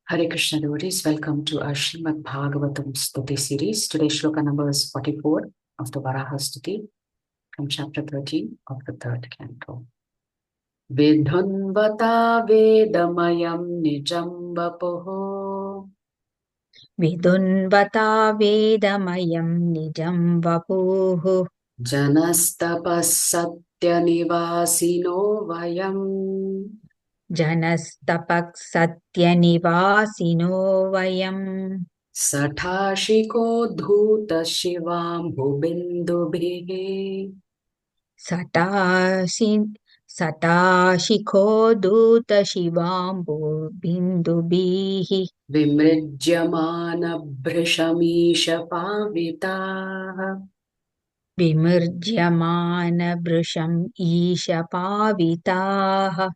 Hare Krishna devotees, welcome to our Srimad Bhagavatam Stuti series. Today's shloka number is 44 of the Varaha Stuti from chapter 13 of the third canto. Vidhunvata vedamayam nijam vapuho Vidunvata vedamayam nijam vapuhu janastapas satyanivasino vayam janastapak satyanivasino vayam sathashiko dhuta shivam bhubindubhihi satashiko duta shivambu bindubihi vimrijyamana bhrisamisha pavitaha. vimirjyamana bhrisham isha pavitaha.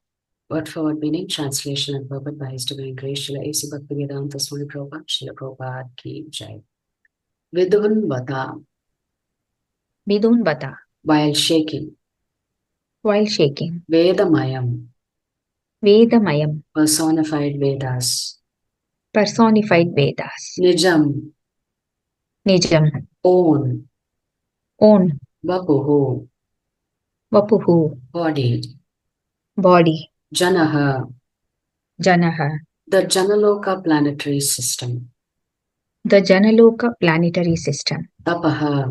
Word for word meaning, translation and purport by His Divine Grace, Srila A.C. Bhaktivedanta Swami Prabhupada, Srila Prabhupada Ki Jai. Vidhunvata, Vidunvata, while shaking. Vedamayam, Vedamayam, personified Vedas. personified Vedas. Nijam, Nijam, own. own. Vapuhu, Vapuhu, body. body. Janaha, Janaha, the Janaloka planetary system. the Janaloka planetary system. Tapaha,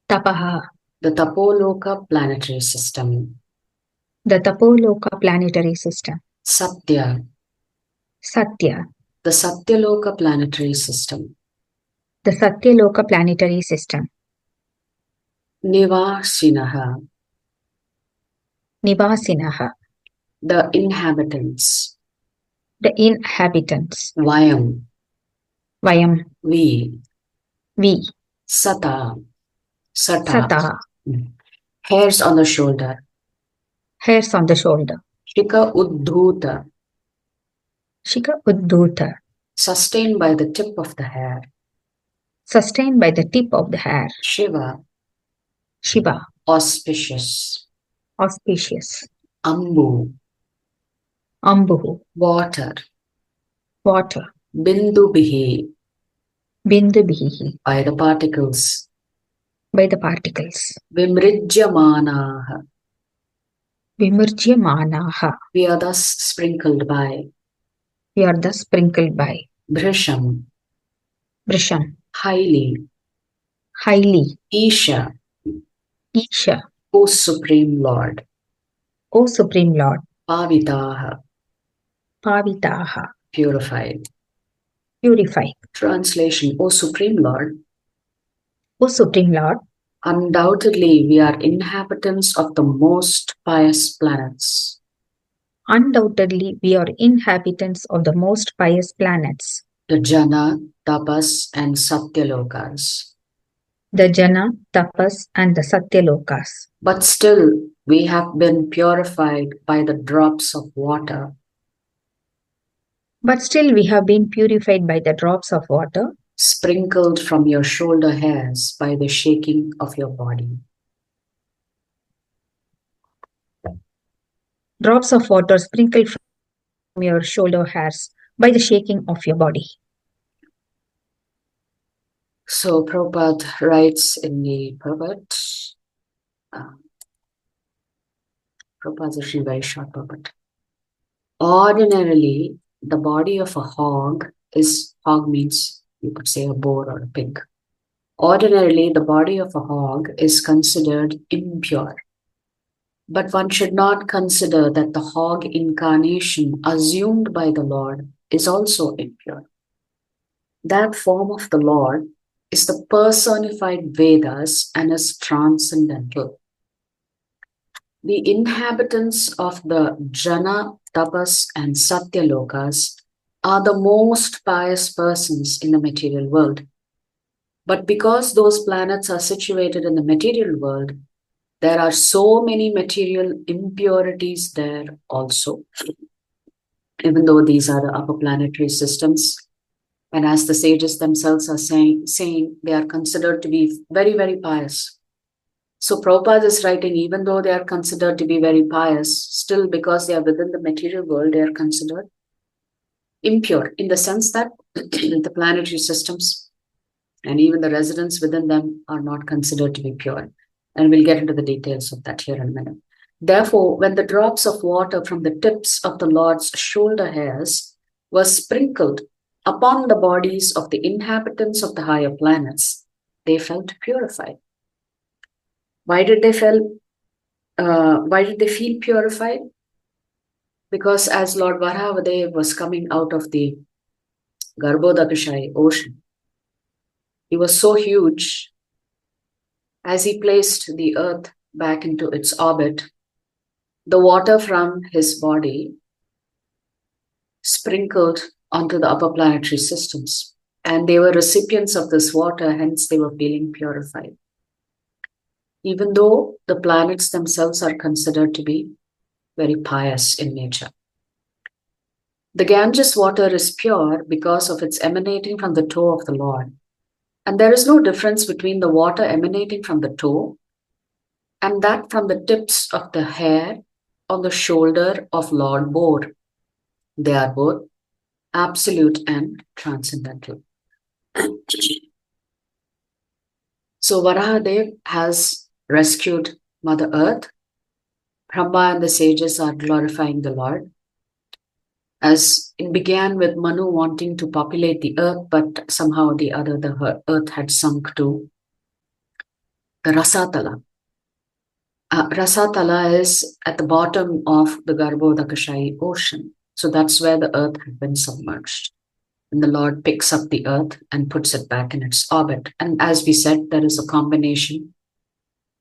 Tapaha, the Tapoloka planetary system. the Tapoloka planetary system. Satya, Satya, the Satyaloka planetary system. the Satyaloka planetary system. Nivasinaha, Nivasinaha, the inhabitants. the inhabitants. Vayam, Vayam, we. Sata, hairs on the shoulder. hairs on the shoulder. Shika uddhuta, sustained by the tip of the hair. Sustained by the tip of the hair. Shiva, auspicious. Ambu, water. Bindubihi, by the particles. Vimrijyamanaha, we are thus sprinkled by. Bhrisham, highly. Isha, O Supreme Lord. Pavitaha, purified. Translation, O Supreme Lord, undoubtedly we are inhabitants of the most pious planets. The Jana, Tapas and Satyalokas. But still we have been purified by the drops of water. Sprinkled from your shoulder hairs by the shaking of your body. Drops of water sprinkled from your shoulder hairs by the shaking of your body. So Prabhupada writes in the purport, Prabhupada is actually very short purport. Ordinarily, the body of a hog means, you could say, a boar or a pig. Ordinarily, the body of a hog is considered impure. But one should not consider that the hog incarnation assumed by the Lord is also impure. That form of the Lord is the personified Vedas and is transcendental. The inhabitants of the Jana, Tapas and Satyalokas are the most pious persons in the material world. But because those planets are situated in the material world, there are so many material impurities there also. Even though these are the upper planetary systems, and as the sages themselves are saying they are considered to be very, very pious. So Prabhupada is writing, even though they are considered to be very pious, still because they are within the material world, they are considered impure in the sense that the planetary systems and even the residents within them are not considered to be pure. And we'll get into the details of that here in a minute. Therefore, when the drops of water from the tips of the Lord's shoulder hairs were sprinkled upon the bodies of the inhabitants of the higher planets, they felt purified. Why did they feel purified? Because as Lord Varahadev was coming out of the Garbhodakashai ocean, he was so huge. As he placed the earth back into its orbit, the water from his body sprinkled onto the upper planetary systems, and they were recipients of this water, hence they were feeling purified. Even though the planets themselves are considered to be very pious in nature. The Ganges water is pure because of its emanating from the toe of the Lord. And there is no difference between the water emanating from the toe and that from the tips of the hair on the shoulder of Lord Bor. They are both absolute and transcendental. So Varahadev has rescued Mother Earth. Brahma and the sages are glorifying the Lord. As it began with Manu wanting to populate the earth, but somehow or the other the earth had sunk to the Rasatala. Rasatala is at the bottom of the Garbhodakashai ocean. So that's where the earth had been submerged. And the Lord picks up the earth and puts it back in its orbit. And as we said, there is a combination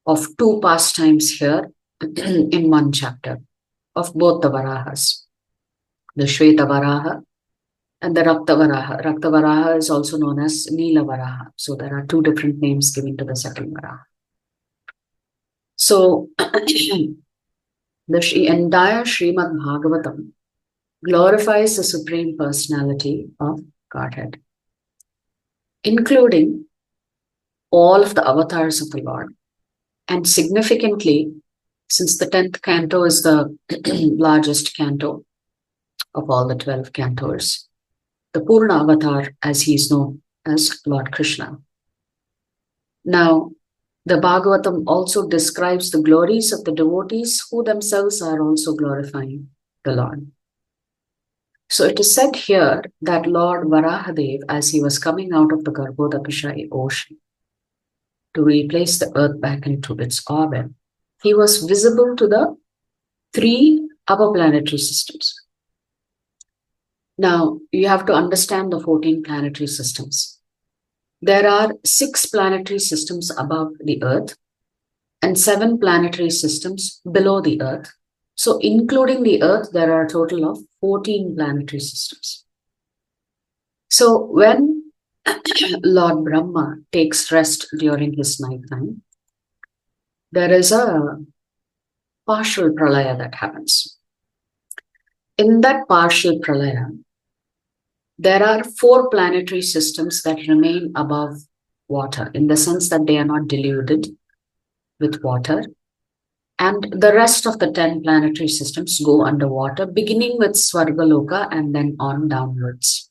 of two pastimes here in one chapter of both the Varahas. The Shweta Varaha and the Rakta Varaha. Rakta Varaha is also known as Neela Varaha. So there are two different names given to the second Varaha. So the entire Srimad Bhagavatam glorifies the Supreme Personality of Godhead, including all of the avatars of the Lord. And significantly, since the 10th canto is the largest canto of all the 12 cantos, the Purna avatar, as he is known as Lord Krishna. Now, the Bhagavatam also describes the glories of the devotees who themselves are also glorifying the Lord. So it is said here that Lord Varahadev, as he was coming out of the Garbhodakashai ocean to replace the earth back into its orbit, he was visible to the 3 upper planetary systems. Now, you have to understand the 14 planetary systems. There are 6 planetary systems above the earth and 7 planetary systems below the earth. So including the earth, there are a total of 14 planetary systems. So when Lord Brahma takes rest during his night time, there is a partial pralaya that happens. In that partial pralaya, there are 4 planetary systems that remain above water, in the sense that they are not diluted with water. And the rest of the 10 planetary systems go underwater, beginning with Swargaloka and then on downwards.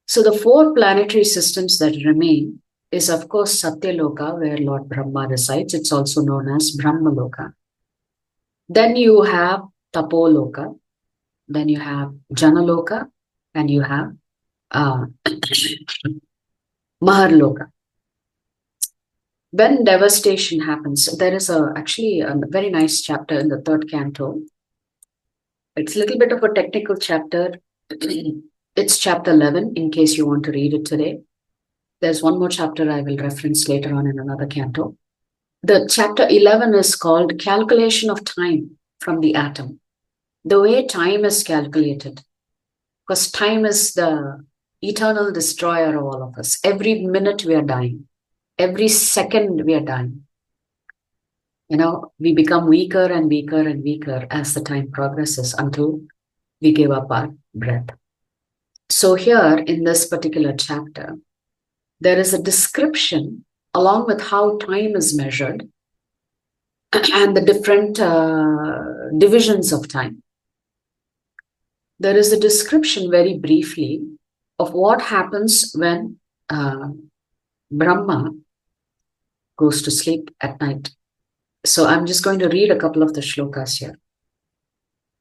So the 4 planetary systems that remain is, of course, Satyaloka, where Lord Brahma resides. It's also known as Brahmaloka. Then you have Tapoloka. Then you have Janaloka. And you have Maharloka. When devastation happens, there is actually a very nice chapter in the 3rd canto. It's a little bit of a technical chapter. It's chapter 11, in case you want to read it today. There's one more chapter I will reference later on in another canto. The chapter 11 is called Calculation of Time from the Atom. The way time is calculated. Because time is the eternal destroyer of all of us. Every minute we are dying. Every second we are dying. You know, we become weaker and weaker and weaker as the time progresses until we give up our breath. So here in this particular chapter, there is a description along with how time is measured and the different divisions of time. there is a description very briefly of what happens when Brahma goes to sleep at night. So I'm just going to read a couple of the shlokas here.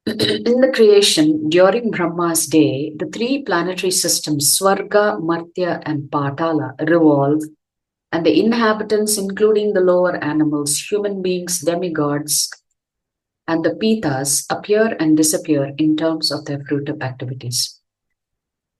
In the creation, during Brahma's day, the three planetary systems, Swarga, Martya, and Patala, revolve, and the inhabitants, including the lower animals, human beings, demigods, and the Pitas, appear and disappear in terms of their fruitive activities.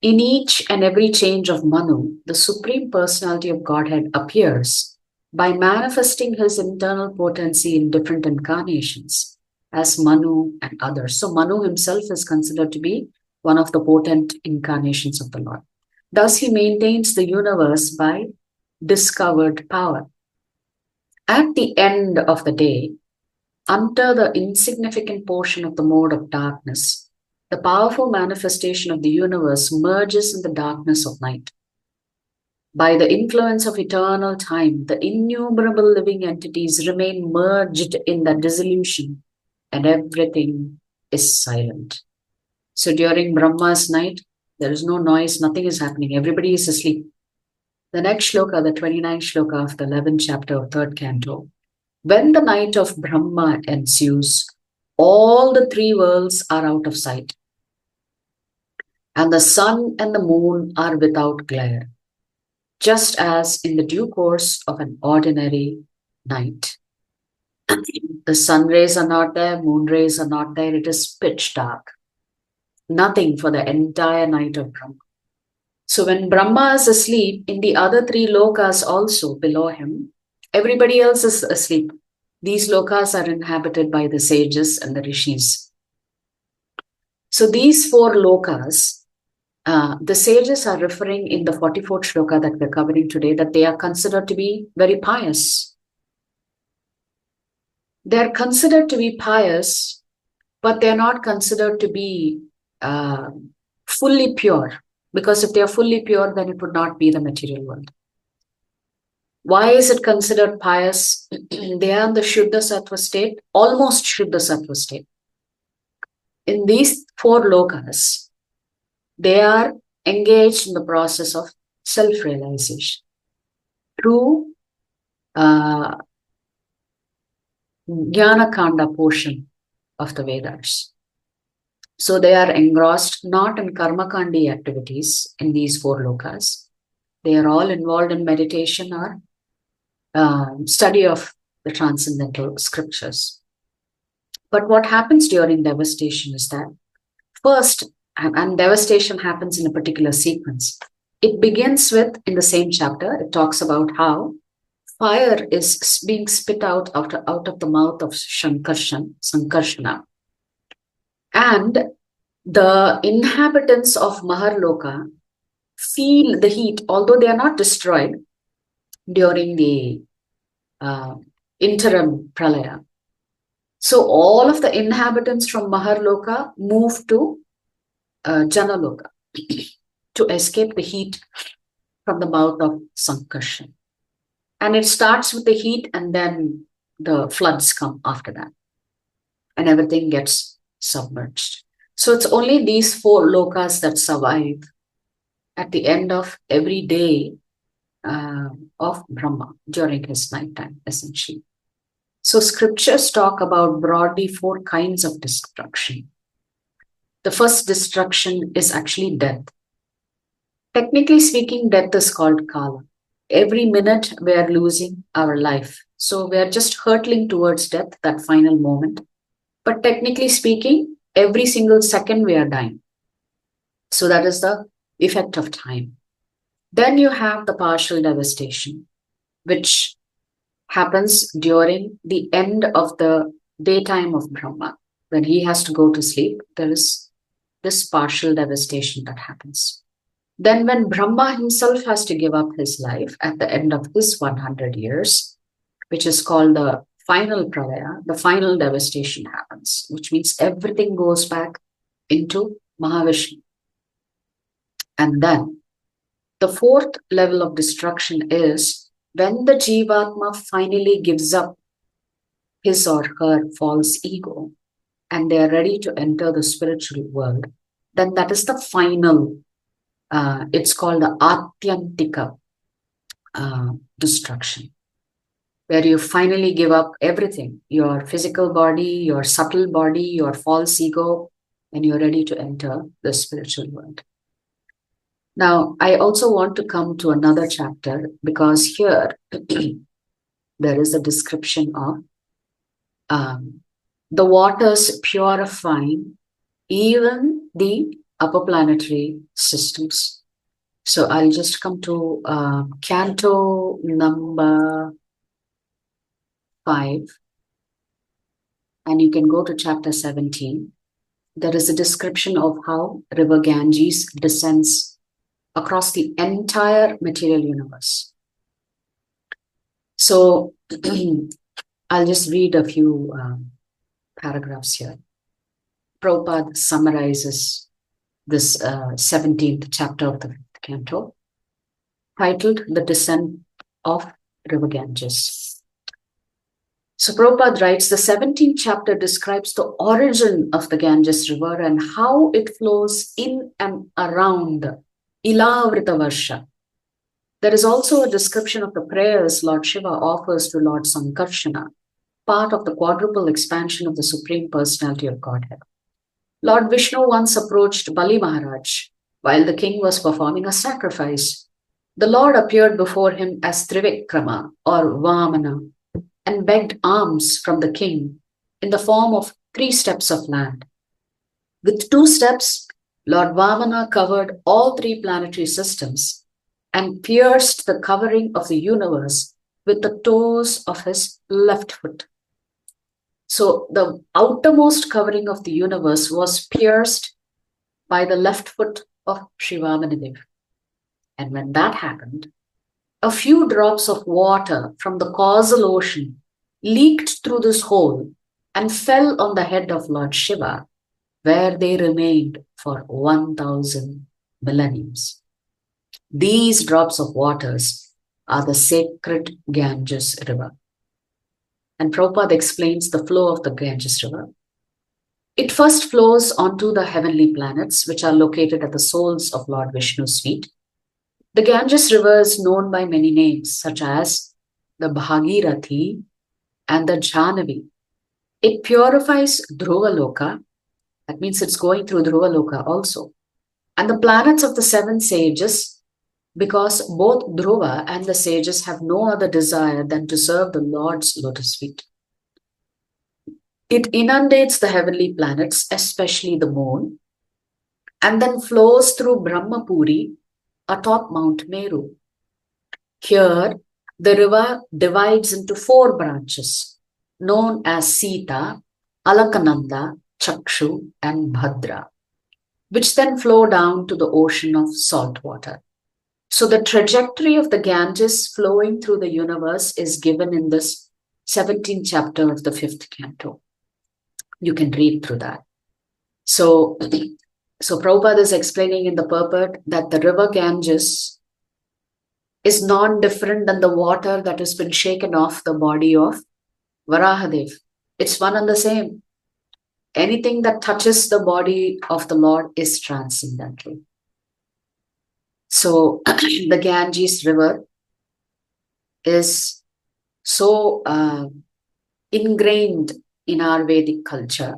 In each and every change of Manu, the Supreme Personality of Godhead appears by manifesting his internal potency in different incarnations as Manu and others. So Manu himself is considered to be one of the potent incarnations of the Lord. Thus, he maintains the universe by discovered power. At the end of the day, under the insignificant portion of the mode of darkness, the powerful manifestation of the universe merges in the darkness of night. By the influence of eternal time, the innumerable living entities remain merged in the dissolution, and everything is silent. So during Brahma's night, there is no noise, nothing is happening, everybody is asleep. The next shloka, the 29th shloka of the 11th chapter of 3rd canto. When the night of Brahma ensues, all the three worlds are out of sight, and the sun and the moon are without glare, just as in the due course of an ordinary night. The sun rays are not there, moon rays are not there, it is pitch dark. Nothing for the entire night of Brahma. So when Brahma is asleep, in the other three lokas also below him, everybody else is asleep. These lokas are inhabited by the sages and the rishis. So these four lokas, the sages are referring in the 44th shloka that we're covering today, that they are considered to be very pious. They're considered to be pious, but they're not considered to be fully pure. Because if they are fully pure, then it would not be the material world. Why is it considered pious? They are in the Shuddha Sattva state, almost Shuddha Sattva state. In these four lokas, they are engaged in the process of self-realization through Jnana Kanda portion of the Vedas. So they are engrossed not in Karma Kandi activities in these four lokas. They are all involved in meditation or study of the transcendental scriptures. But what happens during devastation is that first, and devastation happens in a particular sequence. It begins with, in the same chapter, it talks about how fire is being spit out of the mouth of Sankarshana. And the inhabitants of Maharloka feel the heat, although they are not destroyed during the interim pralaya. So all of the inhabitants from Maharloka move to Janaloka to escape the heat from the mouth of Sankarshan. And it starts with the heat, and then the floods come after that. And everything gets submerged. So it's only these four lokas that survive at the end of every day of Brahma during his nighttime, essentially. So scriptures talk about broadly four kinds of destruction. The first destruction is actually death. Technically speaking, death is called Kala. Every minute we are losing our life. So we are just hurtling towards death, that final moment. But technically speaking, every single second we are dying. So that is the effect of time. Then you have the partial devastation, which happens during the end of the daytime of Brahma. When he has to go to sleep, there is this partial devastation that happens. Then when Brahma himself has to give up his life at the end of his 100 years, which is called the final pralaya, the final devastation happens, which means everything goes back into Mahavishnu. And then the fourth level of destruction is when the Jivatma finally gives up his or her false ego and they are ready to enter the spiritual world. then that is the final, it's called the Atyantika destruction, where you finally give up everything, your physical body, your subtle body, your false ego, and you're ready to enter the spiritual world. Now, I also want to come to another chapter, because here there is a description of the waters purifying even the upper planetary systems. So I'll just come to canto number 5, and you can go to chapter 17. There is a description of how river Ganges descends across the entire material universe. So I'll just read a few paragraphs here. Prabhupada summarizes this 17th chapter of the 5th canto, titled The Descent of River Ganges. So Prabhupada writes, the 17th chapter describes the origin of the Ganges River and how it flows in and around Ilavrita Varsha. There is also a description of the prayers Lord Shiva offers to Lord Sankarshana, part of the quadruple expansion of the Supreme Personality of Godhead. Lord Vishnu once approached Bali Maharaj while the king was performing a sacrifice. The Lord appeared before him as Trivikrama or Vamana and begged alms from the king in the form of 3 steps of land. With 2 steps, Lord Vamana covered all 3 planetary systems and pierced the covering of the universe with the toes of his left foot. So the outermost covering of the universe was pierced by the left foot of Sri Vamanadev. And when that happened, a few drops of water from the causal ocean leaked through this hole and fell on the head of Lord Shiva, where they remained for 1,000 millenniums. These drops of waters are the sacred Ganges River. And Prabhupada explains the flow of the Ganges River. It first flows onto the heavenly planets, which are located at the soles of Lord Vishnu's feet. The Ganges River is known by many names, such as the Bhagirathi and the Jhanavi. It purifies Dhruvaloka, that means it's going through Dhruvaloka also, and the planets of the 7 sages, because both Dhruva and the sages have no other desire than to serve the Lord's lotus feet. It inundates the heavenly planets, especially the moon, and then flows through Brahmapuri atop Mount Meru. Here, the river divides into 4 branches, known as Sita, Alakananda, Chakshu, and Bhadra, which then flow down to the ocean of salt water. So the trajectory of the Ganges flowing through the universe is given in this 17th chapter of the 5th canto. You can read through that. So Prabhupada is explaining in the purport that the river Ganges is non-different than the water that has been shaken off the body of Varahadev. It's one and the same. Anything that touches the body of the Lord is transcendental. So the Ganges River is so ingrained in our Vedic culture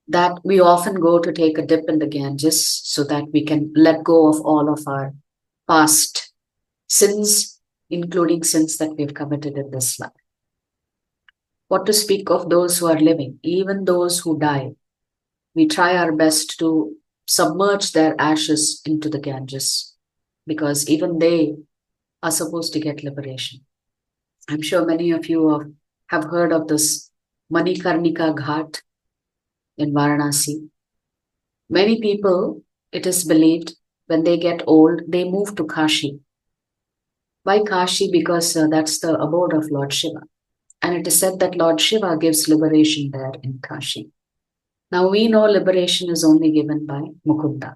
that we often go to take a dip in the Ganges so that we can let go of all of our past sins, including sins that we've committed in this life. What to speak of those who are living, even those who die. We try our best to submerge their ashes into the Ganges, because even they are supposed to get liberation. I'm sure many of you have heard of this Manikarnika Ghat in Varanasi. Many people, it is believed, when they get old, they move to Kashi. Why Kashi? Because that's the abode of Lord Shiva. And it is said that Lord Shiva gives liberation there in Kashi. Now we know liberation is only given by Mukunda.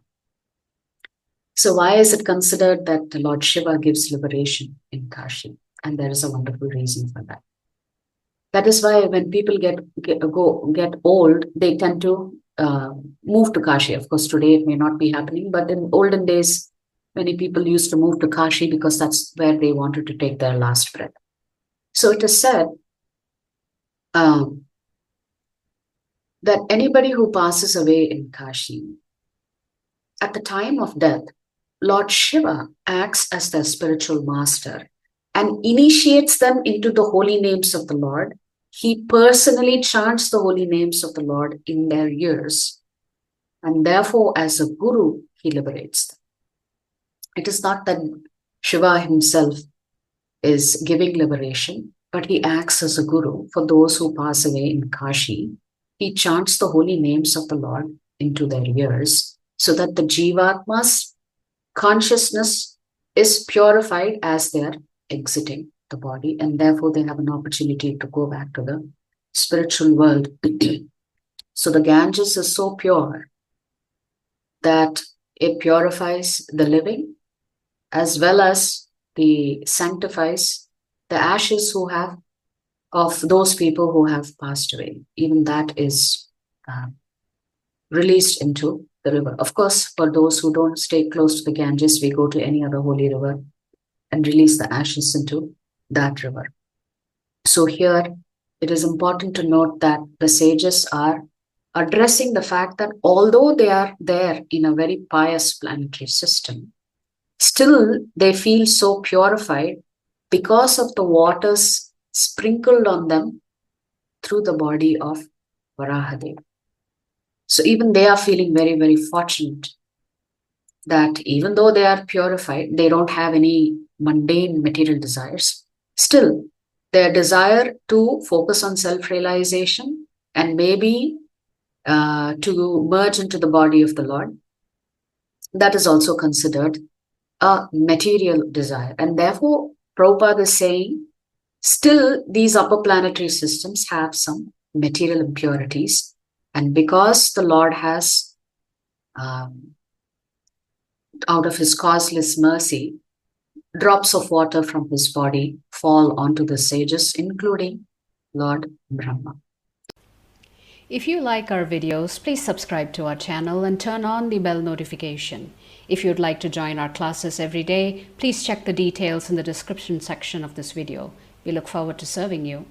So why is it considered that Lord Shiva gives liberation in Kashi? And there is a wonderful reason for that. That is why when people get old, they tend to move to Kashi. Of course, today it may not be happening, but in olden days, many people used to move to Kashi because that's where they wanted to take their last breath. So it is said that anybody who passes away in Kashi, at the time of death, Lord Shiva acts as their spiritual master and initiates them into the holy names of the Lord. He personally chants the holy names of the Lord in their ears, and therefore, as a guru, he liberates them. It is not that Shiva himself is giving liberation, but he acts as a guru for those who pass away in Kashi. He chants the holy names of the Lord into their ears so that the Jivatma's consciousness is purified as they're exiting the body, and therefore they have an opportunity to go back to the spiritual world. So the Ganges is so pure that it purifies the living as well as the sanctifies the ashes of those people who have passed away. Even that is released into the river. Of course, for those who don't stay close to the Ganges, we go to any other holy river and release the ashes into that river. So here, it is important to note that the sages are addressing the fact that although they are there in a very pious planetary system, still they feel so purified because of the waters sprinkled on them through the body of Varahadeva. So even they are feeling very, very fortunate that even though they are purified, they don't have any mundane material desires. Still, their desire to focus on self-realization and maybe to merge into the body of the Lord, that is also considered a material desire. And therefore, Prabhupada is saying, still these upper planetary systems have some material impurities. And because the Lord has, out of his causeless mercy, drops of water from his body fall onto the sages, including Lord Brahma. If you like our videos, please subscribe to our channel and turn on the bell notification. If you'd like to join our classes every day, please check the details in the description section of this video. We look forward to serving you.